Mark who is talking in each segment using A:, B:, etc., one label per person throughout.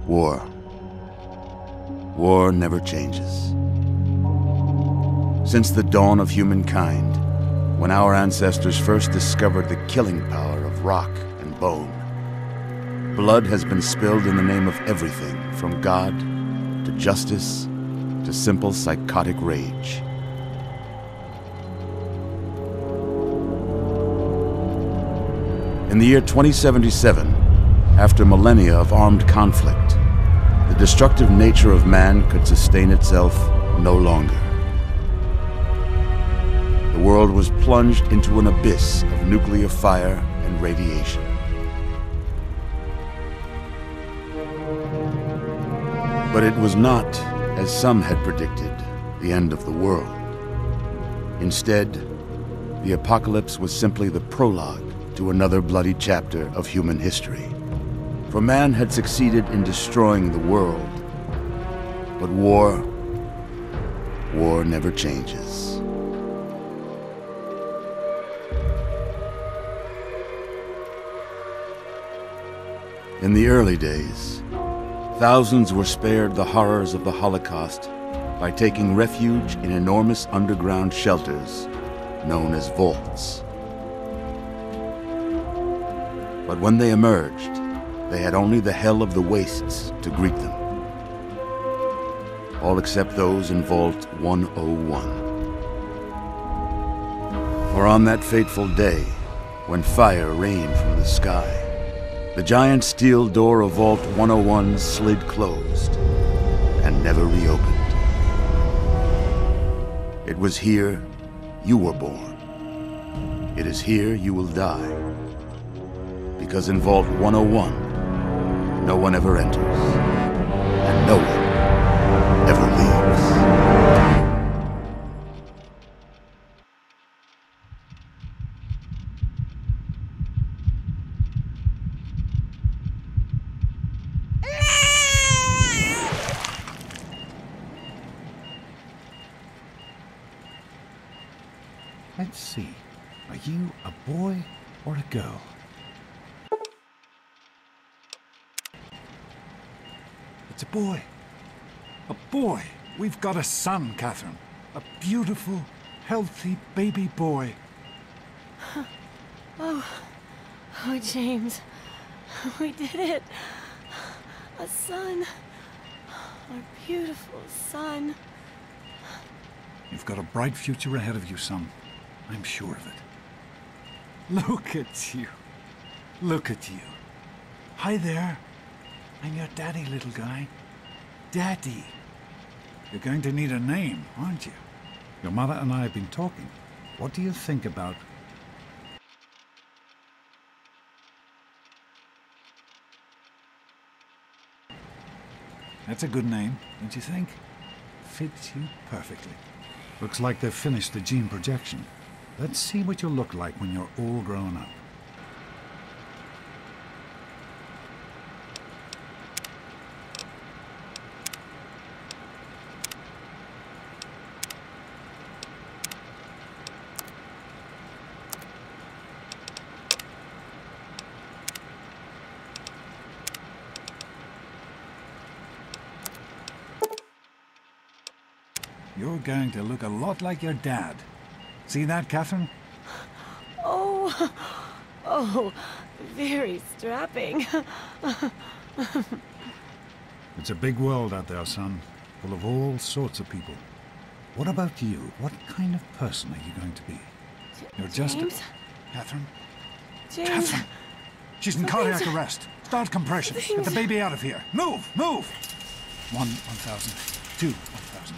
A: War. War never changes. Since the dawn of humankind, when our ancestors first discovered the killing power of rock and bone, blood has been spilled in the name of everything from God to justice to simple psychotic rage. In the year 2077, after millennia of armed conflict, the destructive nature of man could sustain itself no longer. The world was plunged into an abyss of nuclear fire and radiation. But it was not, as some had predicted, the end of the world. Instead, the apocalypse was simply the prologue to another bloody chapter of human history. For man had succeeded in destroying the world, but war never changes. In the early days, thousands were spared the horrors of the Holocaust by taking refuge in enormous underground shelters known as vaults. But when they emerged, they had only the hell of the wastes to greet them. All except those in Vault 101. For on that fateful day, when fire rained from the sky, the giant steel door of Vault 101 slid closed and never reopened. It was here you were born. It is here you will die. Because in Vault 101, no one ever enters, and no one ever leaves.
B: Let's see. Are you a boy or a girl? It's a boy. A boy. We've got a son, Catherine. A beautiful, healthy baby boy.
C: Oh, James. We did it. A son. Our beautiful son.
B: You've got a bright future ahead of you, son. I'm sure of it. Look at you. Look at you. Hi there. I'm your daddy, little guy. Daddy. You're going to need a name, aren't you? Your mother and I have been talking. What do you think about... That's a good name, don't you think? Fits you perfectly. Looks like they've finished the gene projection. Let's see what you'll look like when you're all grown up. You're going to look a lot like your dad. See that, Catherine?
C: Oh, very strapping.
B: It's a big world out there, son, full of all sorts of people. What about you? What kind of person are you going to be? You're just
C: James?
B: Catherine?
C: James.
B: Catherine! She's in cardiac arrest. Start compression. Get the baby out of here. Move! Move! 1,000. 2, 1,000.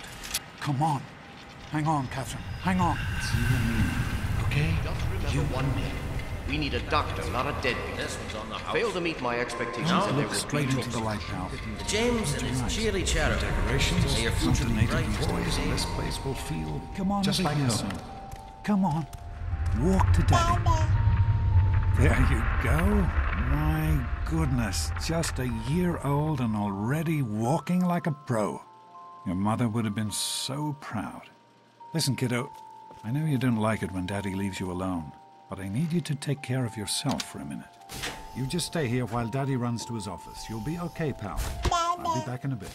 B: Come on. Hang on, Catherine. Hang on. It's you and me, okay?
D: Just remember one thing. We need a doctor, not a deadbeat. This one's on the house. Failed to meet my expectations.
B: Now
D: and
B: look
D: they
B: straight
D: repeat
B: into the light, pal.
D: James and his cheery chatter.
B: Decorations,
D: May your future be
B: native
D: bright.
B: boys, and this place will feel just like home. Come on. Walk to Daddy. There you go. My goodness, just a year old and already walking like a pro. Your mother would have been so proud. Listen, kiddo, I know you don't like it when Daddy leaves you alone, but I need you to take care of yourself for a minute. You just stay here while Daddy runs to his office. You'll be okay, pal. I'll be back in a bit.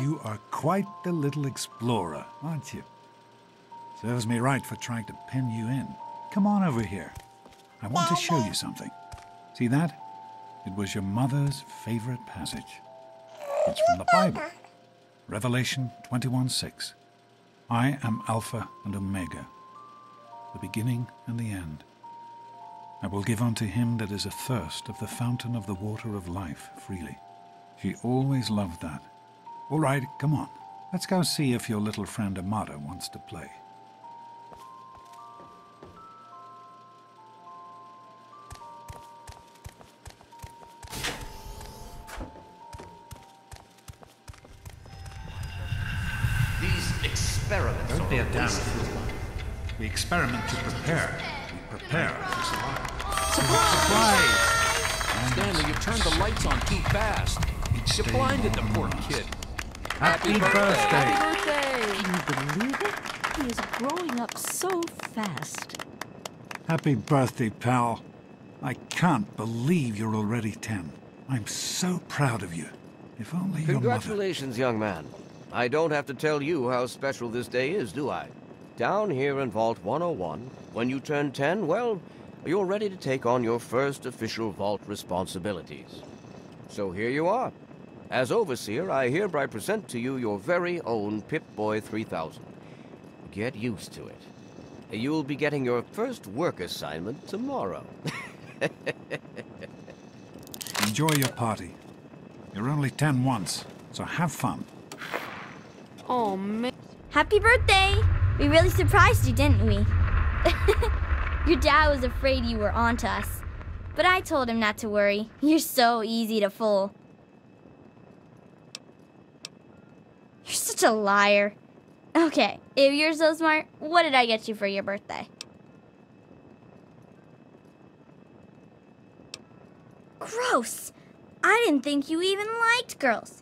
B: You are quite the little explorer, aren't you? Serves me right for trying to pen you in. Come on over here. I want to show you something. See that? It was your mother's favorite passage. It's from the Bible. Revelation 21:6. I am Alpha and Omega, the beginning and the end. I will give unto him that is athirst of the fountain of the water of life freely. She always loved that. All right, come on. Let's go see if your little friend Amada wants to play.
D: These experiments.
B: Don't be a damn fool. We experiment to prepare. We prepare to survive. Surprise!
E: Stanley, you turned the lights on too fast. You blinded the poor kid.
B: Happy birthday!
C: Happy birthday!
F: Can you believe it? He is growing up so fast.
B: Happy birthday, pal. I can't believe you're already 10. I'm so proud of you. If only your mother...
D: Congratulations, young man. I don't have to tell you how special this day is, do I? Down here in Vault 101, when you turn 10, well, you're ready to take on your first official Vault responsibilities. So here you are. As Overseer, I hereby present to you your very own Pip-Boy 3000. Get used to it. You'll be getting your first work assignment tomorrow.
B: Enjoy your party. You're only 10 once, so have fun.
C: Oh, man.
G: Happy birthday! We really surprised you, didn't we? Your dad was afraid you were onto us. But I told him not to worry. You're so easy to fool. You're such a liar. Okay, if you're so smart, what did I get you for your birthday? Gross! I didn't think you even liked girls.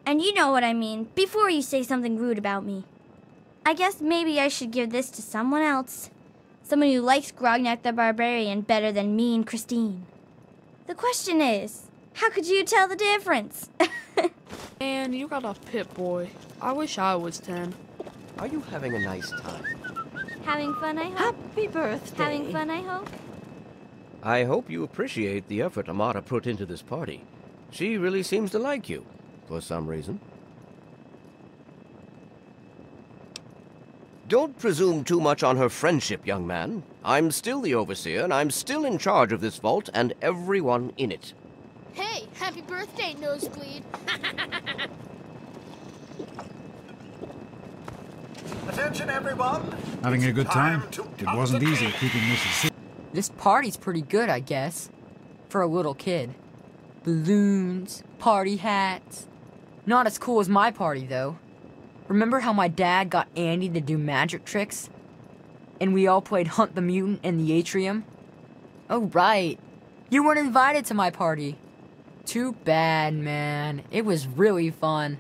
G: And you know what I mean, before you say something rude about me. I guess maybe I should give this to someone else. Someone who likes Grognak the Barbarian better than me and Christine. The question is, how could you tell the difference?
C: And you got a Pip-Boy. I wish I was 10.
D: Are you having a nice time?
G: Having fun, I hope?
F: Happy birthday.
G: Having fun, I hope?
D: I hope you appreciate the effort Amata put into this party. She really seems to like you, for some reason. Don't presume too much on her friendship, young man. I'm still the overseer, and I'm still in charge of this vault and everyone in it.
H: Hey, happy birthday, Nosebleed.
I: Attention, everyone.
B: Having a good time? It wasn't easy keeping this a secret.
J: This party's pretty good, I guess. For a little kid. Balloons, party hats. Not as cool as my party, though. Remember how my dad got Andy to do magic tricks? And we all played Hunt the Mutant in the atrium? Oh, right. You weren't invited to my party. Too bad, man. It was really fun.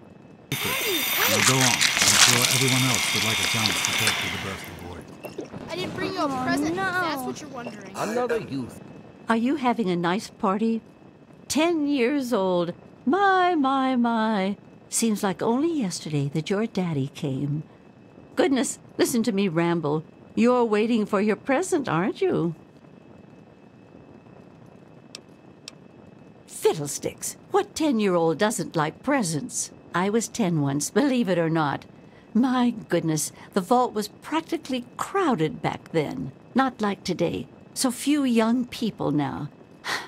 B: We'll go on. I'm sure everyone else would like a chance to talk to the birthday boy.
H: I didn't bring you a present, if that's what you're wondering.
D: Another youth.
F: Are you having a nice party? 10 years old. My. Seems like only yesterday that your daddy came. Goodness, listen to me ramble. You're waiting for your present, aren't you? Fiddlesticks. What 10-year-old doesn't like presents? I was 10 once, believe it or not. My goodness, the vault was practically crowded back then. Not like today. So few young people now.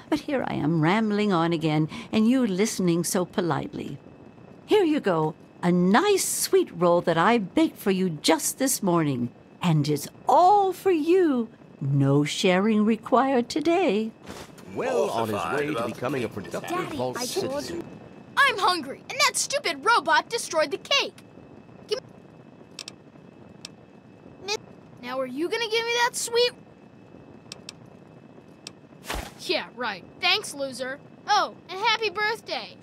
F: But here I am rambling on again, and you listening so politely. Here you go, a nice sweet roll that I baked for you just this morning. And it's all for you. No sharing required today.
D: Well on his way to becoming a productive vault citizen.
H: I'm hungry, and that stupid robot destroyed the cake. Now are you gonna give me that sweet... Yeah, right. Thanks, loser. Oh, and happy birthday.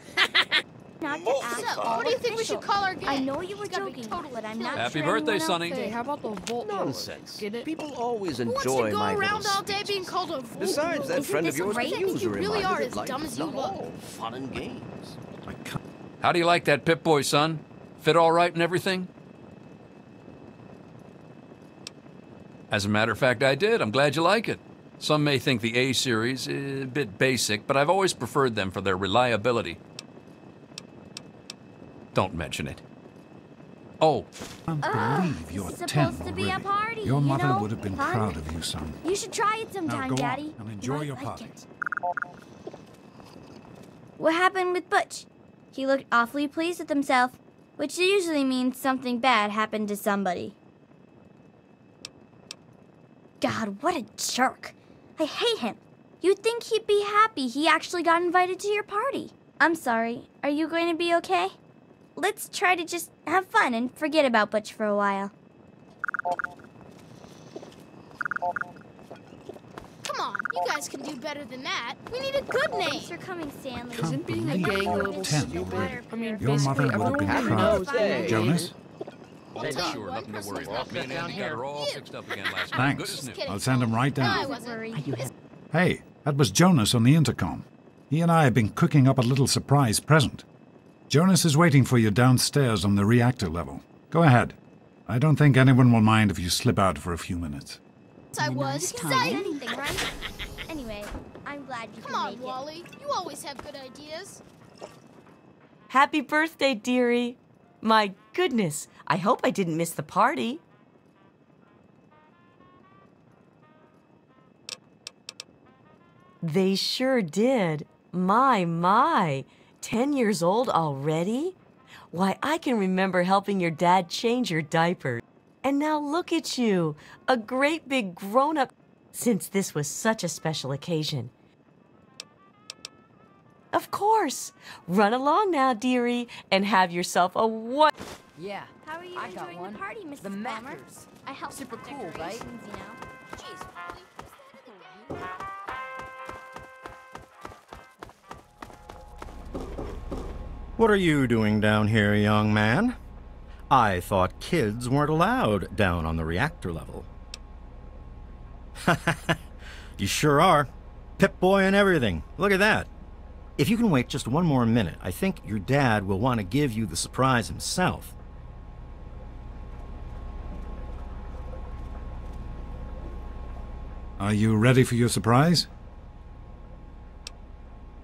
G: Not to ask.
H: So, what do you think we should call our game?
G: I know you were
H: It's gotta be
G: joking,
H: totally
G: but I'm
H: killer.
G: not
E: Happy
G: sure
E: birthday,
G: anyone
E: Sonny.
G: else
C: Hey,
G: is.
C: how about the Vault
D: Nonsense.
C: Get it?
D: People always
H: Who wants to
D: enjoy
H: go
D: my
H: around
D: little
H: all day
D: speeches.
H: being called a fool?
D: Besides, that
G: Isn't
D: friend
G: this
D: of yours
G: great?
D: could use a
H: You really
D: reminder
H: are
D: that
H: as
D: life
H: dumb
D: is
H: as you
D: not
H: look.
D: all fun and games.
B: I can't.
E: How do you like that Pip-Boy, son? Fit all right and everything? As a matter of fact, I did. I'm glad you like it. Some may think the A series is a bit basic, but I've always preferred them for their reliability. Don't mention it. Oh,
B: I can't believe you're
G: it's
B: 10
G: supposed to be a
B: already.
G: party,
B: Your
G: you
B: mother
G: know?
B: would have been
G: Fun.
B: proud of you, son.
G: You should try it
B: Now
G: sometime,
B: go
G: Daddy.
B: on and enjoy
G: You
B: your
G: might like
B: party.
G: it. What happened with Butch? He looked awfully pleased with himself, which usually means something bad happened to somebody. God, what a jerk. I hate him. You'd think he'd be happy he actually got invited to your party. I'm sorry. Are you going to be okay? Let's try to just have fun and forget about Butch for a while.
H: Come on, you guys can do better than that. We need a good name.
G: Thanks for coming, Stanley.
B: Can't
C: Isn't being a
B: believe
C: gang a
B: you're
C: little
B: 10
C: stupid?
B: already.
C: I mean,
B: Your mother
C: basically
B: would have been
C: everyone
B: proud.
C: knows that.
B: Jonas?
H: I'll tell you
E: sure,
H: what,
E: nothing to worry
H: Christmas
E: about. Me and
H: down
E: Andy
H: here.
E: got her all
H: You.
E: fixed up again last night.
B: Thanks.
E: Good, isn't it?
H: Kidding.
B: I'll send him right
H: No,
B: down.
H: I
G: Don't
H: wasn't.
G: worry.
B: Hey, that was Jonas on the intercom. He and I have been cooking up a little surprise present. Jonas is waiting for you downstairs on the reactor level. Go ahead. I don't think anyone will mind if you slip out for a few minutes.
H: I was.
G: You can
H: Say-
G: say anything, right? Anyway, I'm glad you
H: Come
G: can
H: on,
G: make
H: Wally. You always have good ideas.
K: Happy birthday, dearie. My goodness, I hope I didn't miss the party. They sure did. My. 10 years old already? Why, I can remember helping your dad change your diapers. And now look at you, a great big grown-up, since this was such a special occasion. Of course. Run along now, dearie, and have yourself a
J: Yeah.
G: How are you
J: I got
G: enjoying
J: one.
G: the party, Mrs.
J: The
G: Palmer?
J: Mackers.
G: I helped
J: Super
G: with the
J: cool, right?
G: decorations, you know. Jeez, will you use that again?
L: What are you doing down here, young man? I thought kids weren't allowed down on the reactor level. You sure are. Pip-Boy and everything. Look at that. If you can wait just one more minute, I think your dad will want to give you the surprise himself.
B: Are you ready for your surprise?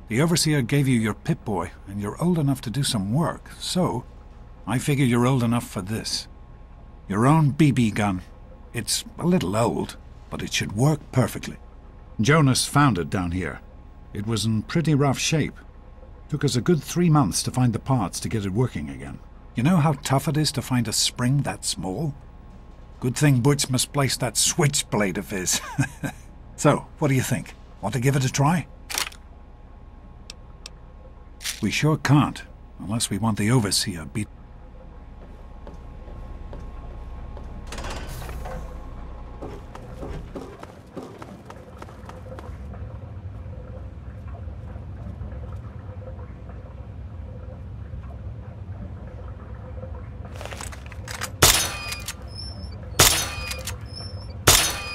B: The Overseer gave you your Pip-Boy, and you're old enough to do some work, so I figure you're old enough for this. Your own BB gun. It's a little old, but it should work perfectly. Jonas found it down here. It was in pretty rough shape. Took us a good 3 months to find the parts to get it working again. You know how tough it is to find a spring that small? Good thing Butch misplaced that switchblade of his. So, what do you think? Want to give it a try? We sure can't, unless we want the Overseer beat.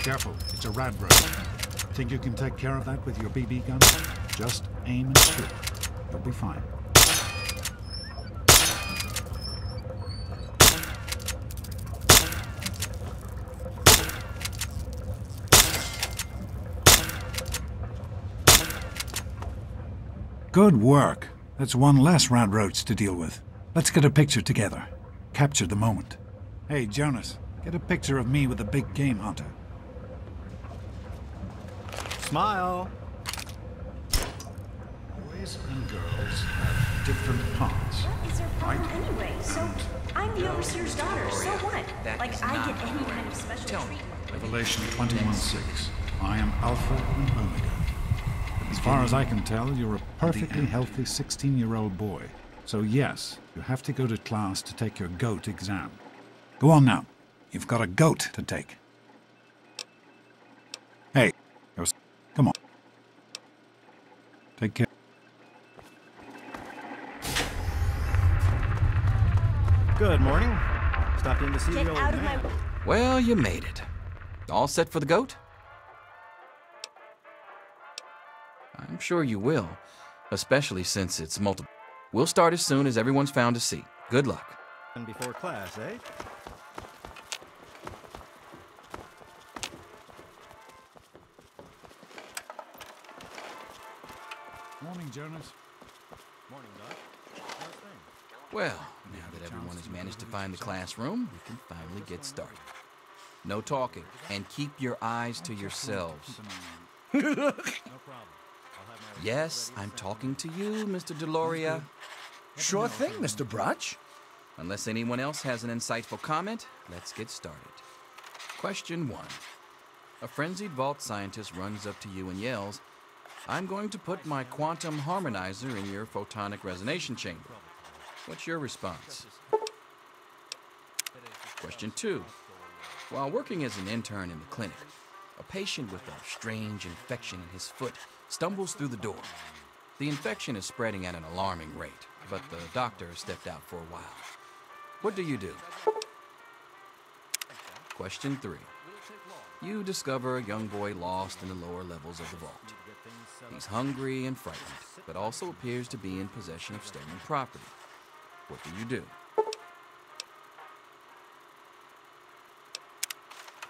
B: Careful, it's a rad road. Think you can take care of that with your BB gun? Just aim and shoot. You'll be fine. Good work. That's one less rad roads to deal with. Let's get a picture together. Capture the moment. Hey, Jonas, get a picture of me with the big game hunter.
L: Smile.
B: Boys and girls have different parts.
M: What is their problem anyway? So, I'm the Overseer's daughter, so what? Like, I get any kind of special treatment.
B: Revelation 21:6. I am Alpha and Omega. As far as I can tell, you're a perfectly healthy 16-year-old boy. So yes, you have to go to class to take your GOAT exam. Go on now. You've got a GOAT to take. Hey, come on. Take care.
L: Good morning. Stopped in to see the old man.
E: Well, you made it. All set for the GOAT? I'm sure you will, especially since it's multiple. We'll start as soon as everyone's found a seat. Good luck.
L: And before class, eh?
B: Morning, Jonas.
L: Morning, Doc. How's things?
E: Well, now that everyone has managed to find the classroom, we can finally get started. No talking, and keep your eyes to yourselves.
L: No problem.
E: Yes, I'm talking to you, Mr. Deloria.
N: Sure thing, Mr. Brutch.
E: Unless anyone else has an insightful comment, let's get started. Question 1. A frenzied vault scientist runs up to you and yells, "I'm going to put my quantum harmonizer in your photonic resonation chamber." What's your response? Question 2. While working as an intern in the clinic, a patient with a strange infection in his foot stumbles through the door. The infection is spreading at an alarming rate, but the doctor has stepped out for a while. What do you do? Question 3. You discover a young boy lost in the lower levels of the vault. He's hungry and frightened, but also appears to be in possession of stolen property. What do you do?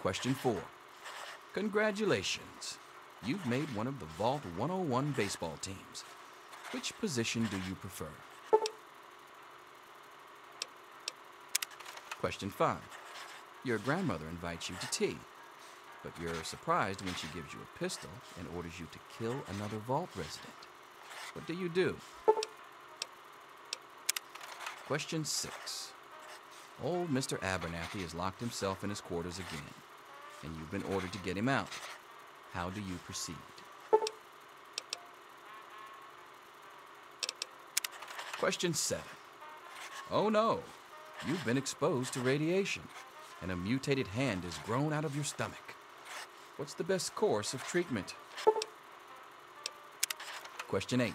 E: Question 4. Congratulations. You've made one of the Vault 101 baseball teams. Which position do you prefer? Question 5. Your grandmother invites you to tea, but you're surprised when she gives you a pistol and orders you to kill another Vault resident. What do you do? Question 6. Old Mr. Abernathy has locked himself in his quarters again, and you've been ordered to get him out. How do you proceed? Question 7. Oh no, you've been exposed to radiation, and a mutated hand has grown out of your stomach. What's the best course of treatment? Question 8.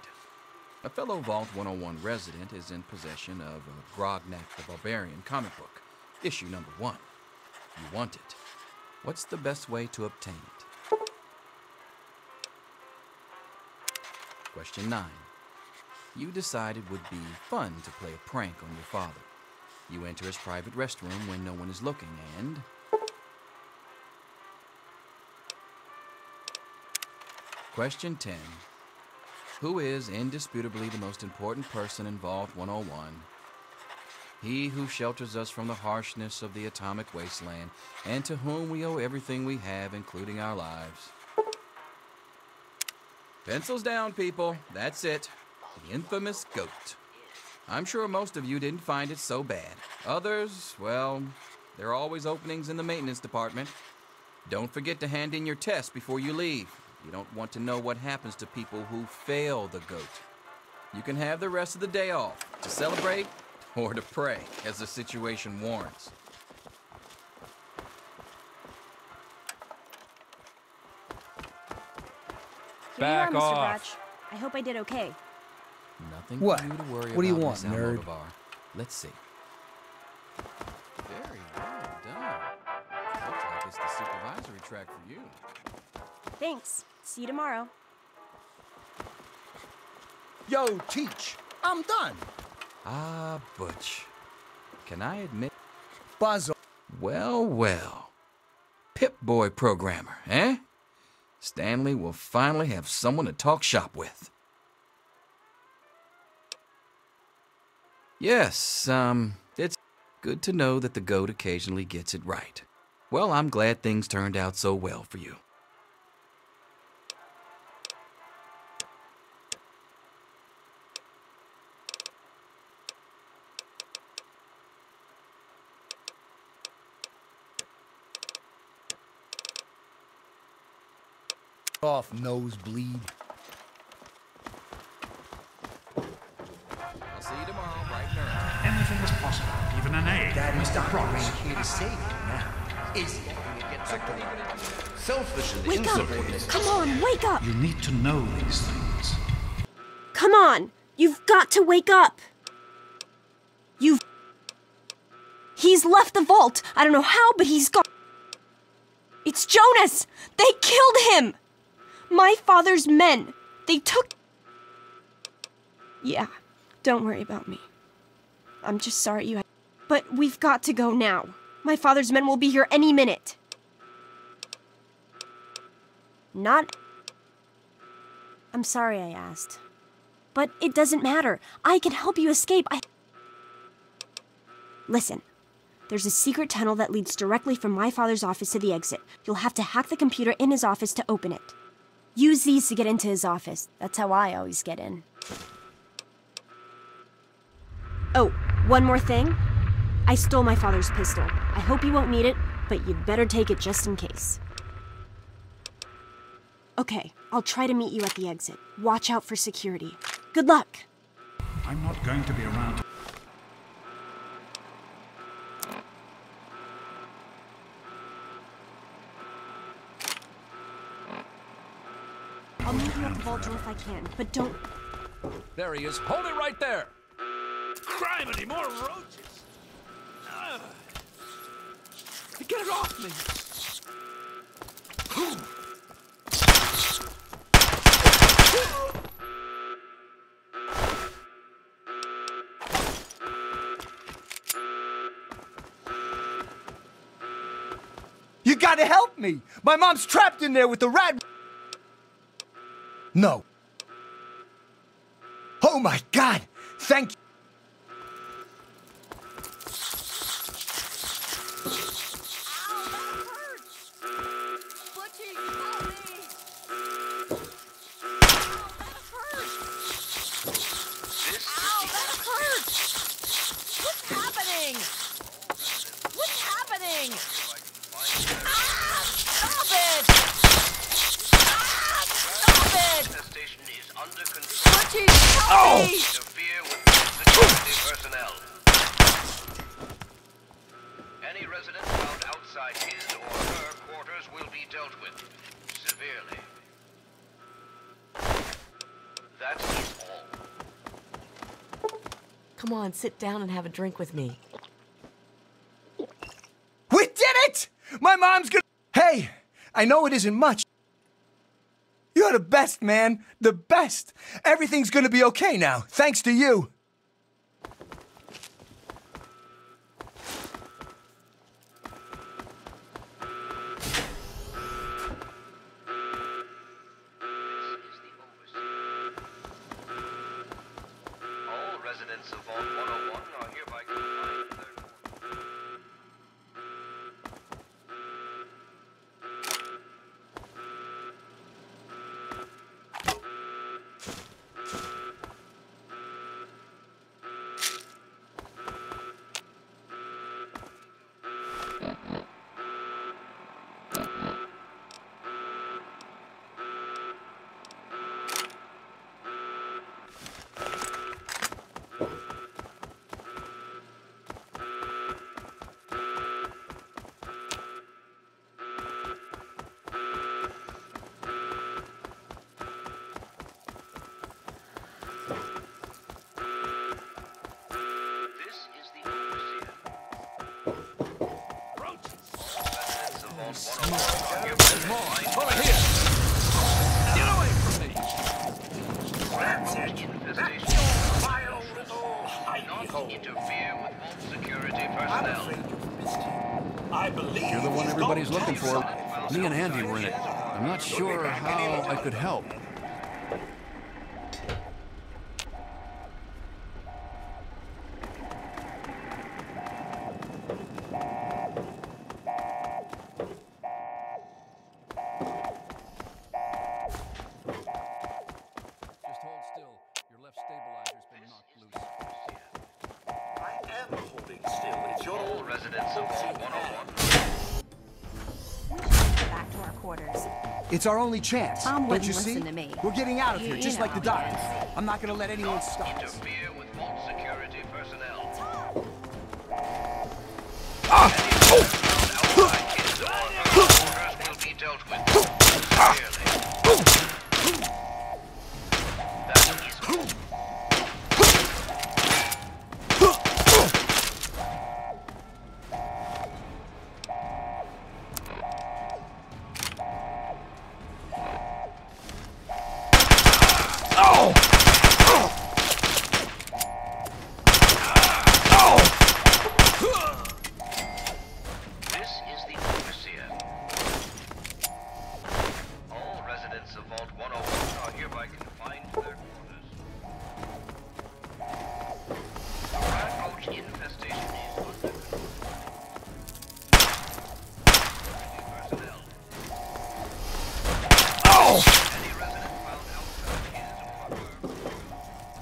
E: A fellow Vault 101 resident is in possession of a Grognak the Barbarian comic book, issue number 1. You want it. What's the best way to obtain it? Question 9. You decide it would be fun to play a prank on your father. You enter his private restroom when no one is looking and... Question 10. Who is indisputably the most important person in Vault 101? He who shelters us from the harshness of the atomic wasteland, and to whom we owe everything we have, including our lives. Pencils down, people. That's it. The infamous goat. I'm sure most of you didn't find it so bad. Others, well, there are always openings in the maintenance department. Don't forget to hand in your test before you leave. You don't want to know what happens to people who fail the goat. You can have the rest of the day off to celebrate or to pray as the situation warrants.
M: Back off. Mr. Batch. I hope I did okay.
E: Nothing
N: What?
E: for you to worry about.
N: What do you want,
E: Miss
N: nerd?
E: Almodovar. Let's see. Very well done. Looks like it's the supervisory track for you.
M: Thanks. See you tomorrow.
N: Yo, Teach, I'm done.
E: Ah, Butch. Can I admit?
N: Buzz.
E: Well, well. Pip-Boy programmer, eh? Stanley will finally have someone to talk shop with. Yes, it's good to know that the goat occasionally gets it right. Well, I'm glad things turned out so well for you.
N: Off, nosebleed.
E: I'll see you tomorrow, bright and early.
B: Anything is possible, even an egg.
I: Daddy's
B: Mr.
I: doctor
B: Prox.
I: ain't here to save you now, is he?
D: Selfish and
M: Wake up!
D: insubordinate.
M: Come on, wake up!
B: You need to know these things.
M: Come on! You've got to wake up! He's left the vault! I don't know how, but he's gone. It's Jonas! They killed him! My father's men! They took... Yeah, don't worry about me. I'm just sorry you had... But we've got to go now. My father's men will be here any minute. Not... I'm sorry I asked. But it doesn't matter. I can help you escape. Listen. There's a secret tunnel that leads directly from my father's office to the exit. You'll have to hack the computer in his office to open it. Use these to get into his office. That's how I always get in. Oh, one more thing. I stole my father's pistol. I hope you won't need it, but you'd better take it just in case. Okay, I'll try to meet you at the exit. Watch out for security. Good luck!
B: I'm not going to be around.
M: I'll meet you at the vault door if I can, but don't...
O: There he is. Hold it right there! Criminy, more roaches! Get it off me!
N: You gotta help me! My mom's trapped in there with the rat... No. Oh my God! Thank you!
K: doing? Stop it! Stop it!
D: Station is under control.
K: What you tell me?
D: Interfere with security personnel. Any resident found outside his or her quarters will be dealt with severely. That is all.
K: Come on, sit down and have a drink with me.
N: We did it! My mom's gonna... Hey, I know it isn't much. You're the best, man. The best. Everything's gonna be okay now, thanks to you.
D: All residents of Vault 101 are hereby confined to their quarters.
O: You're the one everybody's looking for. Me and Andy were in it. I'm not sure how I could help. Just hold still. Your left stabilizer's been knocked loose.
I: I am holding still. It's your
D: All residents of Vault 101.
P: Back to our quarters.
N: It's our only chance.
P: Tom
N: Don't you
P: wouldn't
N: see?
P: listen to me.
N: We're getting out of
P: You-
N: here, just
P: you
N: like the
P: know,
N: doctor.
P: yes.
N: I'm not gonna let anyone stop us.
D: Interfere with Vault security personnel. Will be dealt with severely. That is all. This is the overseer. All residents of Vault 101 are hereby confined to their quarters. The rat roach infestation is under control. Personnel. Any resident found outside his or her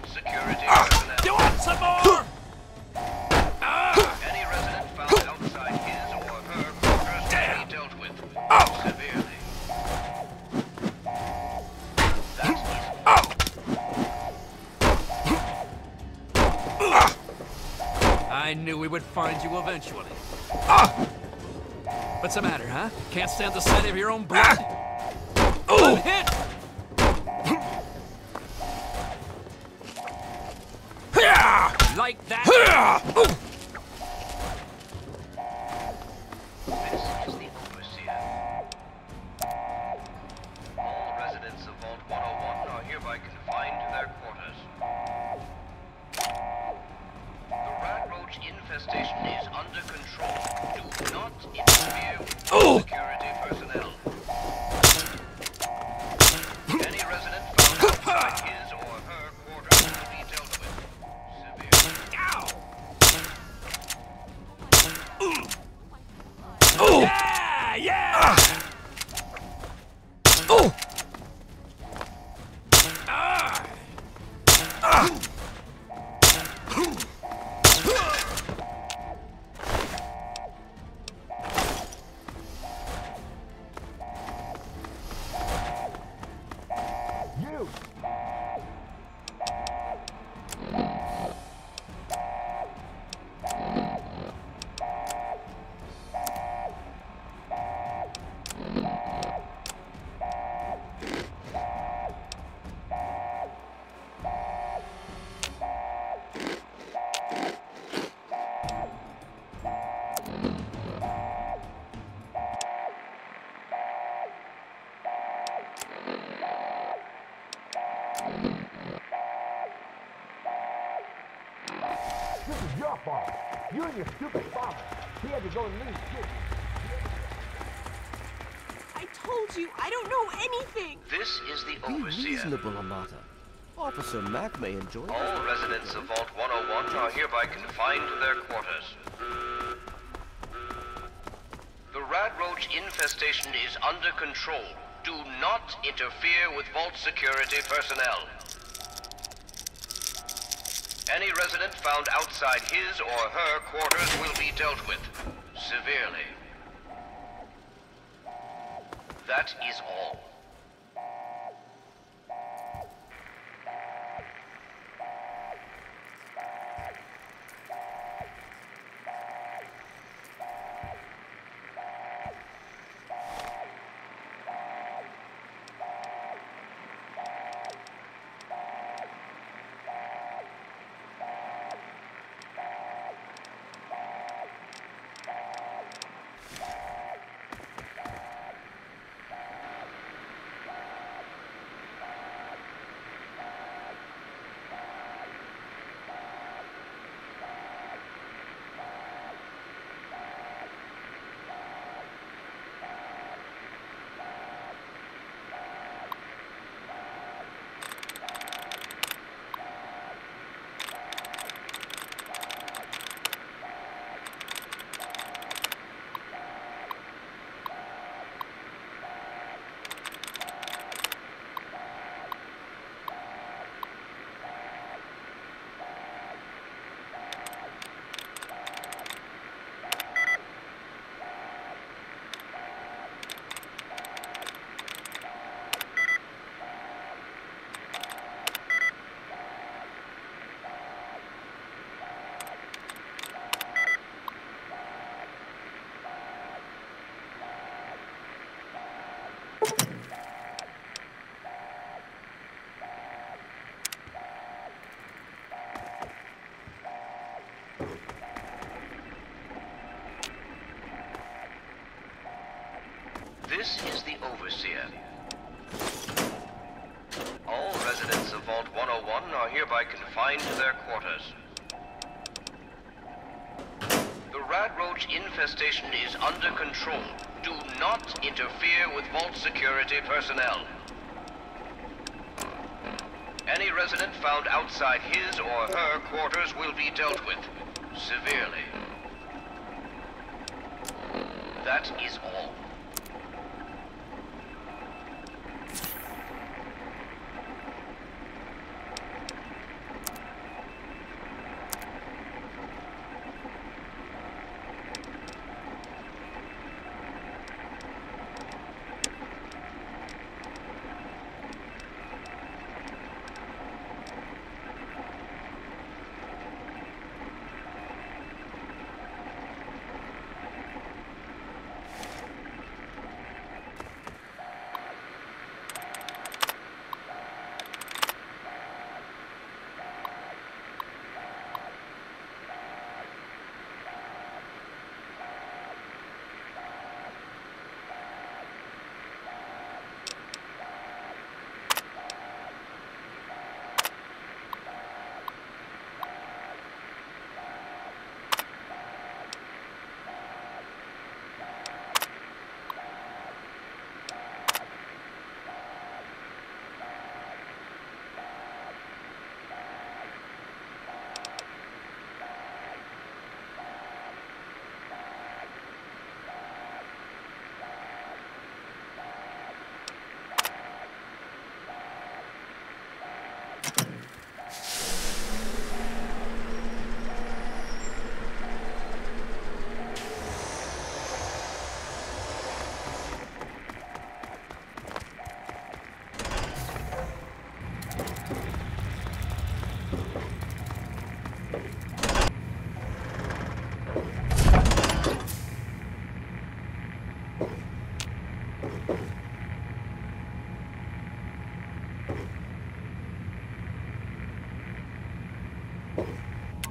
D: security personnel.
O: You want some more?
D: Any resident found outside his or her quarters will be dealt with severely. That is
O: I knew we would find you eventually. What's the matter, huh? Can't stand the sight of your own blood? One hit! Like that?
I: This is your fault. You and your stupid father. He had to go and leave too.
M: I told you, I don't know anything.
P: This is the
D: Be
P: Overseer.
D: reasonable, Amata. Officer Mack may enjoy it.
P: All residents of Vault 101 are hereby confined to their quarters. The rat roach infestation is under control. Do not interfere with Vault security personnel. Any resident found outside his or her quarters will be dealt with severely. That is all. This is the Overseer. All residents of Vault 101 are hereby confined to their quarters. The rat roach infestation is under control. Do not interfere with Vault security personnel. Any resident found outside his or her quarters will be dealt with severely. That is all.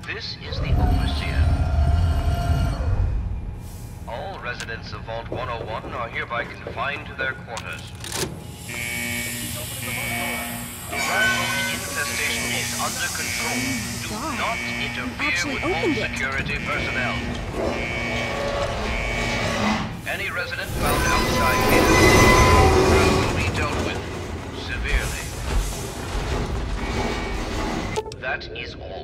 P: This is the Overseer. residents of Vault 101 are hereby confined to their quarters. The rat roach infestation is under control. Do not interfere with Vault security personnel. Any resident found outside here will be dealt with severely. That is all.